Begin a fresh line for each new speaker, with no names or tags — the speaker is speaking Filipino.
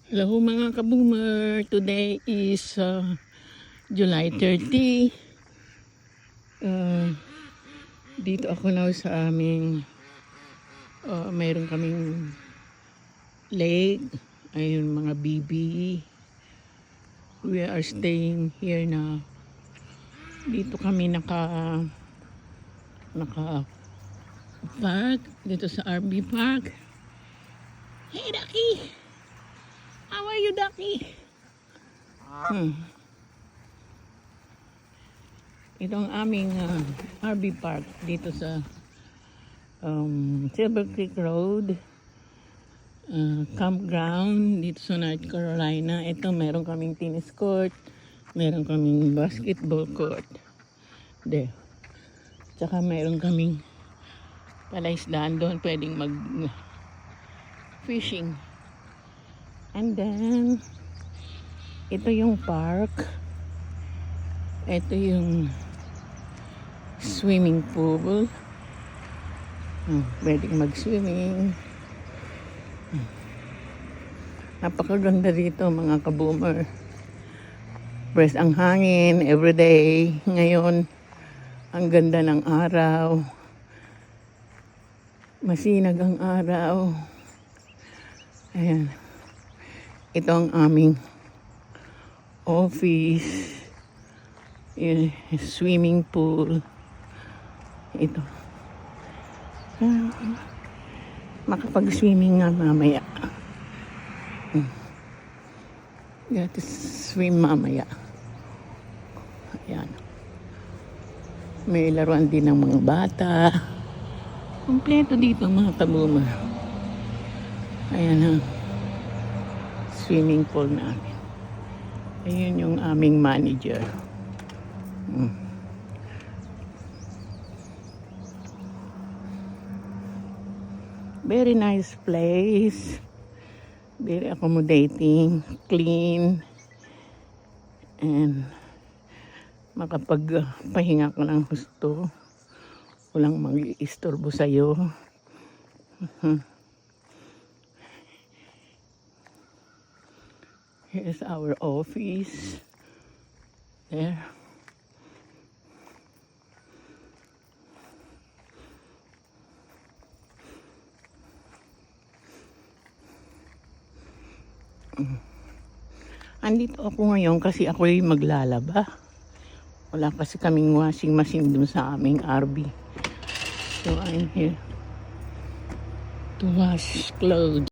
Hello mga kaboomer, today is July 30. Dito ako na sa aming mayroon kaming lake. Ayun mga bibi. We are staying here na. Dito kami naka park dito sa RB Park. Hey Ducky! How are you, Ducky? Ito ang aming RV Park dito sa Silver Creek Road campground dito sa North Carolina. Ito meron kaming tennis court, meron kaming basketball court. There. Tsaka meron kaming palaisdaan doon, pwedeng mag fishing. And then, ito yung park. Ito yung swimming pool. Pwedeng mag-swimming. Napakaganda dito mga kaboomer. Fresh ang hangin everyday. Ngayon, ang ganda ng araw. Masinag ang araw. Ayan. Ito ang aming office, swimming pool. Ito. Makapag-swimming nga mamaya. Got to swim mamaya. Ayan. May laruan din ng mga bata. Kompleto dito mga kaboomer. Ayan ha. Swimming pool namin. Ayun yung aming manager. Very nice place. Very accommodating, clean, and makapagpahinga ko ng gusto. Walang mag-iistorbo sa'yo. Here's our office. There. Andito ako ngayon kasi ako ay maglalaba. Wala kasi kaming washing machine dun sa aming RV. So I'm here to wash clothes.